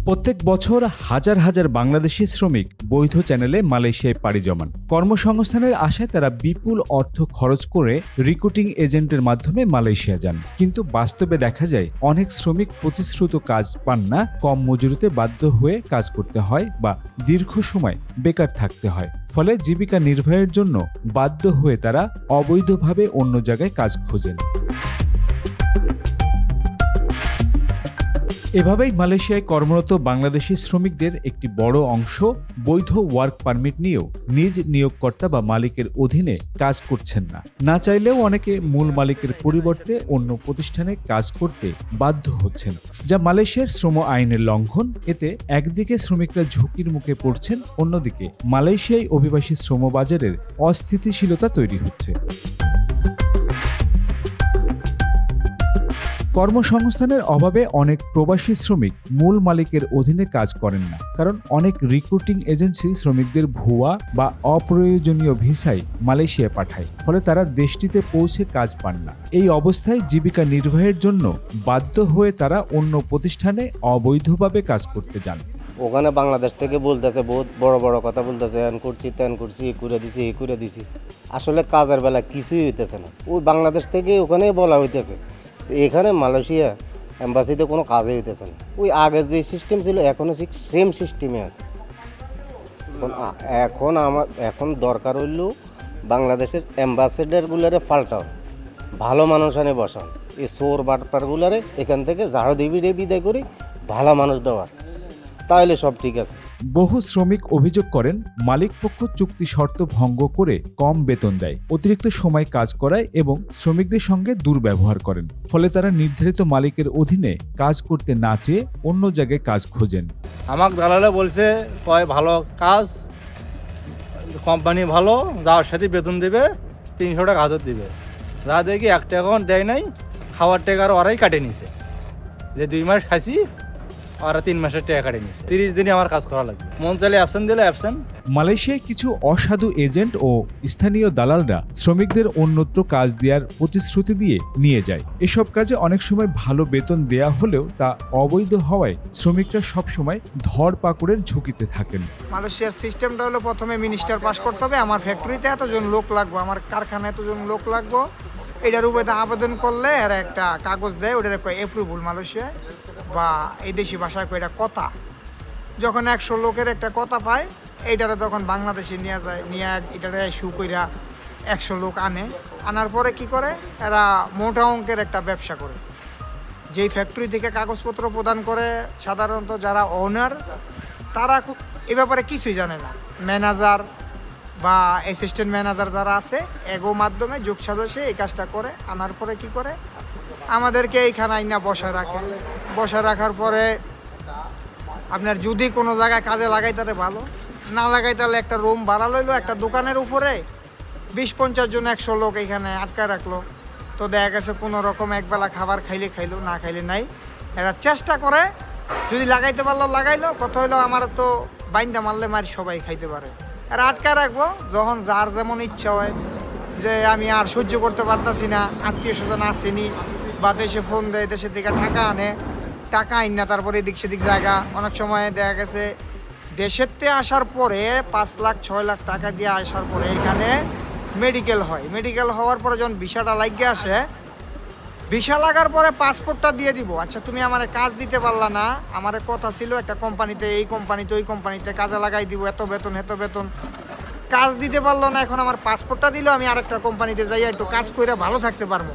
প্রত্যেক বছর হাজার হাজার বাংলাদেশি শ্রমিক বৈধ চ্যানেলে মালয়েশিয়ায় পাড়ি জমান। কর্মসংস্থানের আশায় তারা বিপুল অর্থ খরচ করে রিক্রুটিং এজেন্টের মাধ্যমে মালয়েশিয়া যান, কিন্তু বাস্তবে দেখা যায় অনেক শ্রমিক প্রতিশ্রুত কাজ পান না, কম মজুরিতে বাধ্য হয়ে কাজ করতে হয় বা দীর্ঘ সময় বেকার থাকতে হয়। ফলে জীবিকা নির্বাহের জন্য বাধ্য হয়ে তারা অবৈধভাবে অন্য জায়গায় কাজ খোঁজেন। এভাবেই মালয়েশিয়ায় কর্মরত বাংলাদেশি শ্রমিকদের একটি বড় অংশ বৈধ ওয়ার্ক পারমিট নিয়েও নিজ নিয়োগকর্তা বা মালিকের অধীনে কাজ করছেন না। না চাইলেও অনেকে মূল মালিকের পরিবর্তে অন্য প্রতিষ্ঠানে কাজ করতে বাধ্য হচ্ছেন, যা মালয়েশিয়ার শ্রম আইনের লঙ্ঘন। এতে একদিকে শ্রমিকরা ঝুঁকির মুখে পড়ছেন, অন্যদিকে মালয়েশিয়ায় অভিবাসী শ্রমবাজারের অস্থিতিশীলতা তৈরি হচ্ছে। কর্মসংস্থানের অভাবে অনেক প্রবাসী শ্রমিক মূল মালিকের অধীনে কাজ করেন না, কারণ অনেক রিক্রুটিং এজেন্সি শ্রমিকদের ভুয়া বা অপ্রয়োজনীয় ভিসায় মালয়েশিয়া পাঠায়, ফলে তারা দেশটিতে পৌঁছে কাজ পান না। এই অবস্থায় জীবিকা নির্বাহের জন্য বাধ্য হয়ে তারা অন্য প্রতিষ্ঠানে অবৈধভাবে কাজ করতে যান। ওখানে বাংলাদেশ থেকে বলতেছে, বহুত বড় বড় কথা বলতেছে, এন করছি তেন করছি, এ করে দিছি। আসলে কাজের বেলা কিছুই হইতেছে না। ওই বাংলাদেশ থেকে ওখানেই বলা হইতেছে, এখানে মালয়েশিয়া এম্বাসিতে কোনো কাজই হইতেছে না। ওই আগের যে সিস্টেম ছিল এখনও সেম সিস্টেমে আছে। এখন দরকার হইল বাংলাদেশের অ্যাম্বাসেডারগুলারে পাল্টাও, ভালো মানুষ আনে বসান, এই চোর বাটপারগুলারে এখান থেকে ঝাড়ু দিয়ে বিদায় করে ভালো মানুষ দেওয়ার, তাহলে সব ঠিক আছে। বহু শ্রমিক অভিযোগ করেন, মালিকপক্ষ চুক্তি শর্ত ভঙ্গ করে কম বেতন দেয়, অতিরিক্ত সময় কাজ করায় এবং শ্রমিকদের সঙ্গে দুর্ব্যবহার করেন। ফলে তারা নির্ধারিত মালিকের অধীনে কাজ করতে না চেয়ে অন্য জায়গায় কাজ খোঁজেন। আমাকে দালালে বলছে, কয় ভালো কাজ, কোম্পানি ভালো, যাওয়ার সাথে বেতন দেবে, 300 টাকা হাজত দিবে। যা দেখি 1 টাকাও দেয় নাই, খাওয়ার টাকা আর ওরাই কাটে নিছে। যে 2 মাস খাইছি, আর 3 মাসের টাকা কাটে নিছে। 30 দিনে আমার কাজ করা লাগবে, মন চাইলে অ্যাবসেন্ট দিলে অ্যাবসেন্ট। মালয়েশিয়ায় কিছু অসাধু এজেন্ট ও স্থানীয় দালালরা শ্রমিকদের অন্যত্র কাজ দেওয়ার প্রতিশ্রুতি দিয়ে নিয়ে যায়। এসব কাজে অনেক সময় ভালো বেতন দেয়া হলেও তা অবৈধ হওয়ায় শ্রমিকরা সবসময় ধরপাকড়ের ঝুঁকিতে থাকেন। মালয়েশিয়ার সিস্টেমটা হলো, প্রথমে মিনিস্টার পাস করতে হবে, আমার ফ্যাক্টরিতে এতজন লোক লাগবে, আমার কারখানায় এতজন লোক লাগবে। এটার উপরে আবেদন করলে এরা একটা কাগজ দেয়, ওটার কয় অ্যাপ্রুভাল মালয়েশিয়ায়, বা এই দেশি ভাষায় কয় এটা কথা। যখন 100 লোকের একটা কথা পায়, এইটারে তখন বাংলাদেশে নিয়ে যায়, নিয়ে এটারে ইস্যু কইরা 100 লোক আনার পরে কি করে, এরা মোটা অঙ্কের একটা ব্যবসা করে। যেই ফ্যাক্টরি থেকে কাগজপত্র প্রদান করে, সাধারণত যারা ওনার, তারা এ ব্যাপারে কিছুই জানে না। ম্যানেজার বা অ্যাসিস্ট্যান্ট ম্যানেজার যারা আছে, এগো মাধ্যমে যোগ সাজসে এই কাজটা করে। আনার পরে কি করে, আমাদেরকে এইখানে আইনা বসা রাখার পরে আপনার যদি কোনো জায়গায় কাজে লাগাই তাহলে ভালো, না লাগাই তাহলে একটা রুম ভাড়া লইলো, একটা দোকানের উপরে 20-50 জন 100 লোক এখানে আটকায় রাখলো। তো দেখা গেছে কোনো রকম একবেলা খাবার খাইলো, না খাইলে নাই। এরা চেষ্টা করে, যদি লাগাইতে পারলো লাগাইলো, কথা হইলো আমার তো বাইন্দা মারলে মারি সবাই খাইতে পারে। এরা আটকায় রাখবো, যখন যার যেমন ইচ্ছা হয়, যে আমি আর সহ্য করতে পারতাছি না, আত্মীয় স্বজন আসেনি, বা দেশে ফোন দেয়, দেশের থেকে টাকা আনে, টাকা আইন না, তারপরে এদিক সেদিক জায়গা। অনেক সময় দেখা গেছে দেশেরতে আসার পরে 5 লাখ 6 লাখ টাকা দিয়ে আসার পরে এখানে মেডিকেল হয়। মেডিকেল হওয়ার পরে যখন ভিসাটা লাগিয়ে আসে, ভিসা লাগার পরে পাসপোর্টটা দিয়ে দিব, আচ্ছা তুমি আমার কাজ দিতে পারলা না, আমার কথা ছিল একটা কোম্পানিতে, এই কোম্পানিতে ওই কোম্পানিতে কাজে লাগাই দিব, এত বেতন, কাজ দিতে পারলো না, এখন আমার পাসপোর্টটা দিল, আমি আরেকটা কোম্পানিতে যাই একটু কাজ করে ভালো থাকতে পারবো।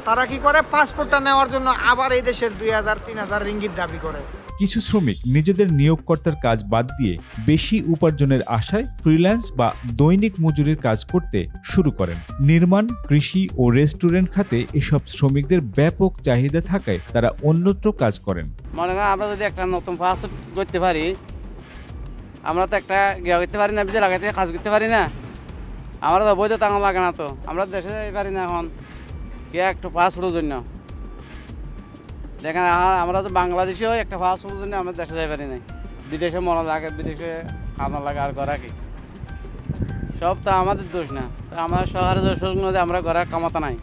তারা কি করে, পাসপোর্টটা নেওয়ার জন্য আবার এই দেশের 2000-3000 রিঙ্গিত দাবি করে। কিছু শ্রমিক নিজেদের নিয়োগকর্তার কাজ বাদ দিয়ে বেশি উপার্জনের আশায় ফ্রিল্যান্স বা দৈনিক মজুরির কাজ করতে শুরু করেন। নির্মাণ, কৃষি ও রেস্টুরেন্ট খাতে এসব শ্রমিকদের ব্যাপক চাহিদা থাকায় তারা অন্যত্র কাজ করেন। মনে করেন আমরা যদি একটা নতুন পাসপোর্ট করতে পারি, আমরা তো একটা গিয়া করতে পারি না, বিজে লাগাইতে কাজ করতে পারি না, আমরা তো বৈধ টাকা লাগে না, তো আমরা দেশে যাই পারি না। এখন কে একটু পাসপোর্টের জন্য দেখেন, আমরা তো বাংলাদেশেও একটা পাসপোর্টের জন্য আমরা দেশে যাই পারি না, বিদেশে মরা লাগে, বিদেশে খানা লাগে, আর করা কি সব তো আমাদের দোষ না। তো আমরা শহরে সুযোগ নদী আমরা ঘরের ক্ষমতা নাই।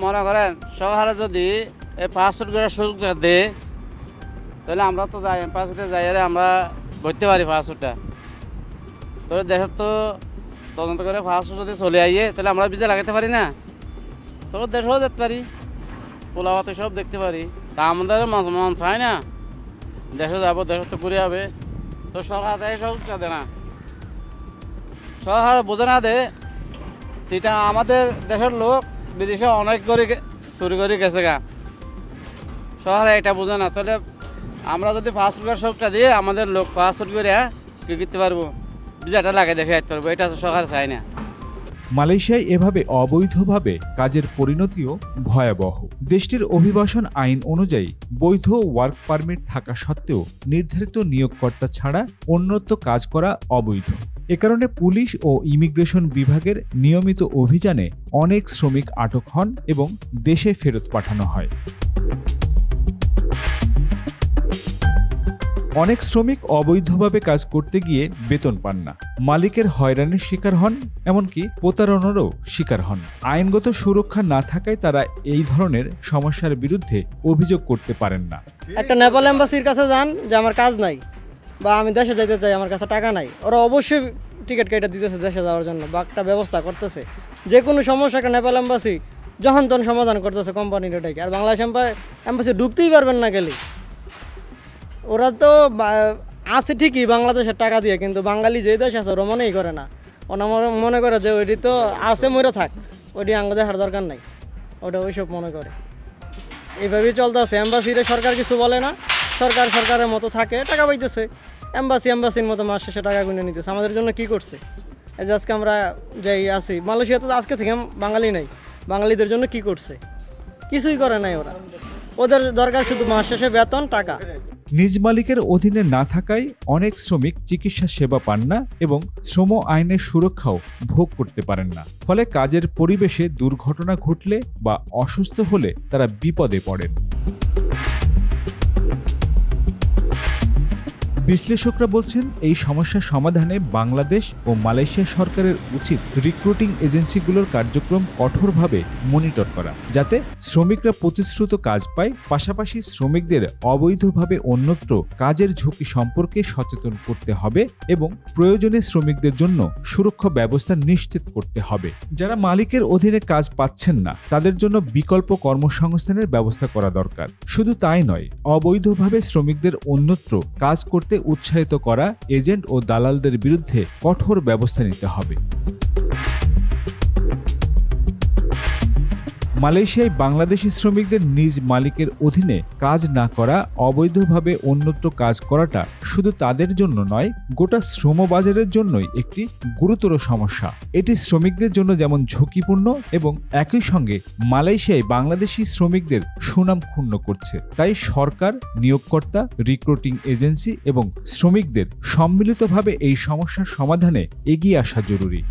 মনে করেন শহরে যদি এই পাসপোর্ট করে সুযোগ দেয়, তাহলে আমরা তো যাই পাসপোর্টে যাই আরে আমরা করতে পারি পাসপোর্টটা। তো দেশের তো তদন্ত করে পাসপোর্ট যদি চলে আইয়ে তাহলে আমরা ভিসা লাগাতে পারি না, তোর দেশেও যেতে পারি, পোলাওয়াতে সব দেখতে পারি। তা আমাদের মন চায় না দেশে যাবো, দেশে তো ঘুরে যাবে, তো সরকার দেয় সব দেয় না, সরকার বোঝে না দে। সেটা আমাদের দেশের লোক বিদেশে অনেক করে চুরি করে গেছে গা, শহরে এটা বোঝে না। তাহলে আমরা যদি পাসপোর্টের সবটা দিয়ে আমাদের লোক পাসপোর্ট করে কি করতে পারবো, ভিসাটা লাগে দেশে আসতে পারবো, এটা সরকার চায় না। মালয়েশিয়ায় এভাবে অবৈধভাবে কাজের পরিণতিও ভয়াবহ। দেশটির অভিবাসন আইন অনুযায়ী বৈধ ওয়ার্ক পারমিট থাকা সত্ত্বেও নির্ধারিত নিয়োগকর্তা ছাড়া অন্যত্র কাজ করা অবৈধ। এ কারণে পুলিশ ও ইমিগ্রেশন বিভাগের নিয়মিত অভিযানে অনেক শ্রমিক আটক হন এবং দেশে ফেরত পাঠানো হয়। অনেক শ্রমিক অবৈধভাবে কাজ করতে গিয়ে বেতন পান না, মালিকের হয়রানির শিকার হন, এমনকি প্রতারণারও শিকার হন। আইনগত সুরক্ষা না থাকায় তারা এই ধরনের সমস্যার বিরুদ্ধে অভিযোগ করতে পারেন না। একটা নেপাল এম্বাসির কাছে যান যে আমার কাজ নাই বা আমি দেশে যাইতে চাই, আমার কাছে টাকা নাই, ওরা অবশ্যই টিকিট কেটে দিতেছে দেশে যাওয়ার জন্য বা একটা ব্যবস্থা করতেছে। যে কোনো সমস্যা একটা নেপাল এম্বাসি যখন তখন সমাধান করতেছে কোম্পানির এটাকে। আর বাংলাদেশ এম্বাসি ঢুকতেই পারবেন না গেলে। ওরা তো আছে ঠিকই বাংলাদেশের টাকা দিয়ে, কিন্তু বাঙালি যে দেশ আছে ওরা মনেই করে না। ওরা মনে করে যে ওইটি তো আছে মরে থাক, ওইটি আঙ্গ দেখার দরকার নাই, ওটা ওইসব মনে করে। এইভাবেই চলতেছে। এম্বাসিরে সরকার কিছু বলে না, সরকারের মতো থাকে, টাকা পাইতেছে। এম্বাসির মতো মাস শেষে টাকা গুনে নিতেছে। আমাদের জন্য কি করছে? এই যে আজকে আমরা যাই আছি মালয়েশিয়া, তো আজকে থেকে বাঙালি নাই, বাঙালিদের জন্য কি করছে? কিছুই করে নাই ওরা। ওদের দরকার শুধু মাস শেষে বেতন, টাকা। নিজ মালিকের অধীনে না থাকায় অনেক শ্রমিক চিকিৎসা সেবা পান না এবং শ্রম আইনের সুরক্ষাও ভোগ করতে পারেন না। ফলে কাজের পরিবেশে দুর্ঘটনা ঘটলে বা অসুস্থ হলে তারা বিপদে পড়েন। বিশ্লেষকরা বলছেন এই সমস্যা সমাধানে বাংলাদেশ ও মালয়েশিয়া সরকারের উচিত রিক্রুটিং এজেন্সিগুলোর কার্যক্রম কঠোরভাবে মনিটর করা, যাতে শ্রমিকরা প্রতিশ্রুত কাজ পায়। পাশাপাশি শ্রমিকদের অবৈধভাবে অন্যত্র কাজের ঝুঁকি সম্পর্কে সচেতন করতে হবে এবং প্রয়োজনে শ্রমিকদের জন্য সুরক্ষা ব্যবস্থা নিশ্চিত করতে হবে। যারা মালিকের অধীনে কাজ পাচ্ছেন না তাদের জন্য বিকল্প কর্মসংস্থানের ব্যবস্থা করা দরকার। শুধু তাই নয়, অবৈধভাবে শ্রমিকদের অন্যত্র কাজ করতে উৎসাহিত করা এজেন্ট ও দালালদের বিরুদ্ধে কঠোর ব্যবস্থা নিতে হবে। মালয়েশিয়ায় বাংলাদেশি শ্রমিকদের নিজ মালিকের অধীনে কাজ না করা, অবৈধভাবে অন্যত্র কাজ করাটা শুধু তাদের জন্য নয়, গোটা শ্রম বাজারের জন্যই একটি গুরুতর সমস্যা। এটি শ্রমিকদের জন্য যেমন ঝুঁকিপূর্ণ এবং একই সঙ্গে মালয়েশিয়ায় বাংলাদেশি শ্রমিকদের সুনাম ক্ষুণ্ণ করছে। তাই সরকার, নিয়োগকর্তা, রিক্রুটিং এজেন্সি এবং শ্রমিকদের সম্মিলিতভাবে এই সমস্যার সমাধানে এগিয়ে আসা জরুরি।